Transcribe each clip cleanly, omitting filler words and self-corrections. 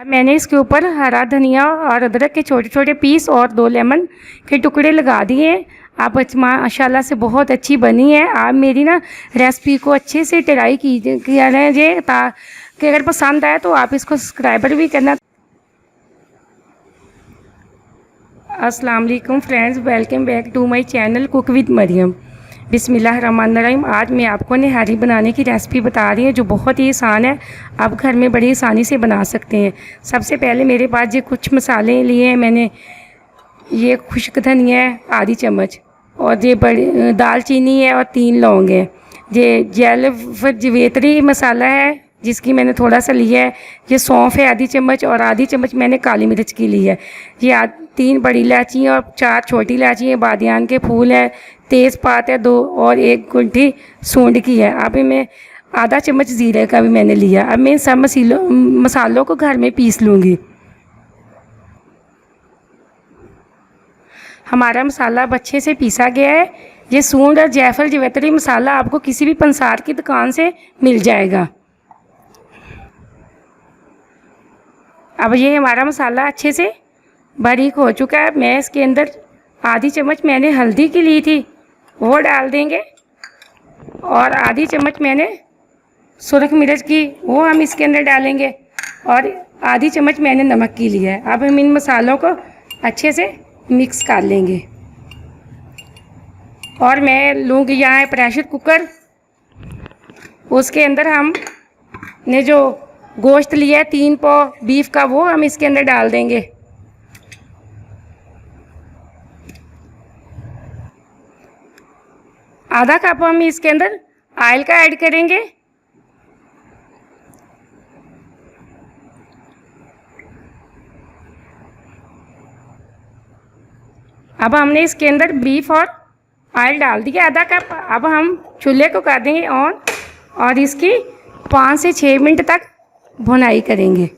मैंने इसके ऊपर हरा धनिया और अदरक के छोटे छोटे पीस और 2 लेमन के टुकड़े लगा दिए हैं। आप माशाल्लाह से बहुत अच्छी बनी है। आप मेरी ना रेसिपी को अच्छे से ट्राई कीजिए ताकि अगर पसंद आए तो आप इसको सब्सक्राइबर भी करना। अस्सलाम वालेकुम friends, welcome back to my channel cook with Mariam. बिस्मिल्लाहिर्रहमानिर्रहीम। आज मैं आपको निहारी बनाने की रेसिपी बता रही हूँ जो बहुत ही आसान है। आप घर में बड़ी आसानी से बना सकते हैं। सबसे पहले मेरे पास ये कुछ मसाले लिए हैं मैंने। ये खुश्क धनिया है आधी चम्मच, और ये बड़ी दालचीनी है और 3 लौंग है। ये जवेत्री मसाला है जिसकी मैंने थोड़ा सा लिया है। ये सौंफ है आधी चम्मच, और आधी चम्मच मैंने काली मिर्च की ली है। ये 3 बड़ी इलायची और 4 छोटी इलायची है। बादियान के फूल है, तेज़पात है 2, और 1 गुंठी सूंड की है। अब मैं आधा चम्मच ज़ीरे का भी मैंने लिया। अब मैं इन सब मसालों को घर में पीस लूँगी। हमारा मसाला अब अच्छे से पीसा गया है। ये सूंड और जायफल जवेत्री मसाला आपको किसी भी पंसार की दुकान से मिल जाएगा। अब ये हमारा मसाला अच्छे से बारीक हो चुका है। मैं इसके अंदर आधी चम्मच मैंने हल्दी की ली थी वो डाल देंगे, और आधी चम्मच मैंने सुरख मिर्च की वो हम इसके अंदर डालेंगे, और आधी चम्मच मैंने नमक की ली है। अब हम इन मसालों को अच्छे से मिक्स कर लेंगे। और मैं लूँगी यहाँ प्रेशर कुकर। उसके अंदर हम ने जो गोश्त लिया है 3 पाव बीफ का वो हम इसके अंदर डाल देंगे। आधा कप हम इसके अंदर ऑयल का ऐड करेंगे। अब हमने इसके अंदर बीफ और ऑयल डाल दिया आधा कप। अब हम चूल्हे को कर देंगे ऑन, और इसकी 5 से 6 मिनट तक भुनाई करेंगे।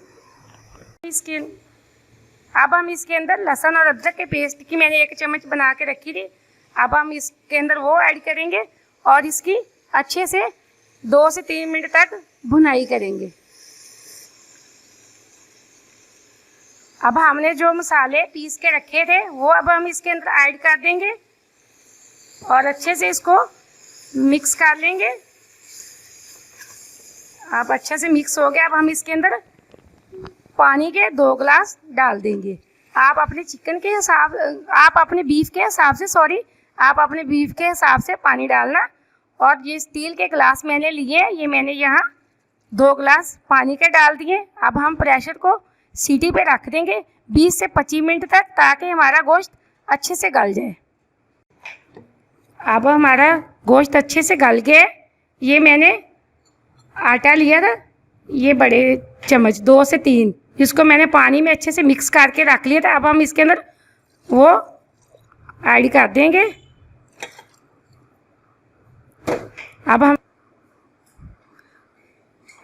अब हम इसके अंदर लहसुन और अदरक के पेस्ट की मैंने 1 चम्मच बना के रखी थी। अब हम इसके अंदर वो ऐड करेंगे और इसकी अच्छे से 2 से 3 मिनट तक भुनाई करेंगे। अब हमने जो मसाले पीस के रखे थे वो अब हम इसके अंदर ऐड कर देंगे और अच्छे से इसको मिक्स कर लेंगे। अब अच्छे से मिक्स हो गया। अब हम इसके अंदर पानी के 2 गिलास डाल देंगे। आप अपने बीफ के हिसाब से पानी डालना। और ये स्टील के गिलास मैंने लिए, ये मैंने यहाँ 2 गिलास पानी के डाल दिए। अब हम प्रेशर को सीटी पे रख देंगे 20 से 25 मिनट तक, ताकि हमारा गोश्त अच्छे से गल जाए। अब हमारा गोश्त अच्छे से गल गया। ये मैंने आटा लिया था, ये बड़े चम्मच 2 से 3, जिसको मैंने पानी में अच्छे से मिक्स करके रख लिया था। अब हम इसके अंदर वो ऐड कर देंगे।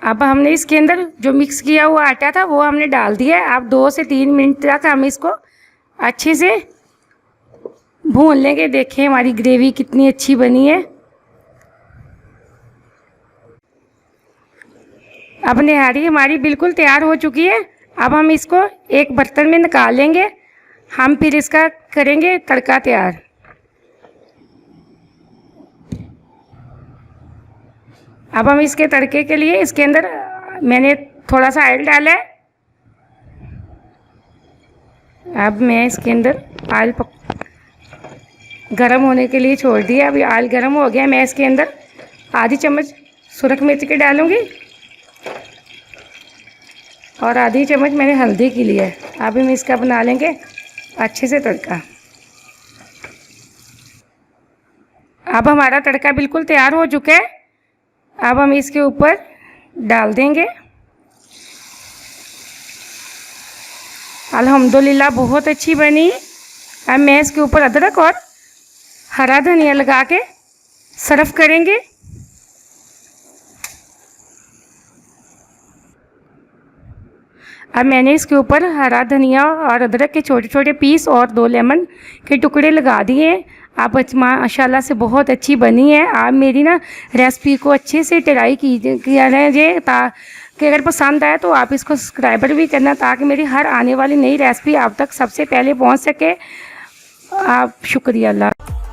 अब हमने इसके अंदर जो मिक्स किया हुआ आटा था वो हमने डाल दिया है। अब 2 से 3 मिनट तक हम इसको अच्छे से भून लेंगे। देखें हमारी ग्रेवी कितनी अच्छी बनी है। अब निहारी हमारी बिल्कुल तैयार हो चुकी है। अब हम इसको एक बर्तन में निकाल लेंगे। हम फिर इसका करेंगे तड़का तैयार। अब हम इसके तड़के के लिए इसके अंदर मैंने थोड़ा सा ऑयल डाला है। अब मैं इसके अंदर ऑयल गरम होने के लिए छोड़ दिया। अभी ऑयल गरम हो गया। मैं इसके अंदर आधी चम्मच सुरख मिर्च की डालूंगी और आधी चम्मच मैंने हल्दी की ली है। अभी हम इसका बना लेंगे अच्छे से तड़का। अब हमारा तड़का बिल्कुल तैयार हो चुका है। अब हम इसके ऊपर डाल देंगे। अल्हम्दुलिल्लाह बहुत अच्छी बनी। अब मैं इसके ऊपर अदरक और हरा धनिया लगा के सर्व करेंगे। अब मैंने इसके ऊपर हरा धनिया और अदरक के छोटे छोटे पीस और 2 लेमन के टुकड़े लगा दिए। आप माशाल्लाह से बहुत अच्छी बनी है। आप मेरी ना रेसिपी को अच्छे से ट्राई कीजिए ताकि अगर पसंद आए तो आप इसको सब्सक्राइबर भी करना, ताकि मेरी हर आने वाली नई रेसिपी आप तक सबसे पहले पहुंच सके। आप शुक्रिया अल्लाह।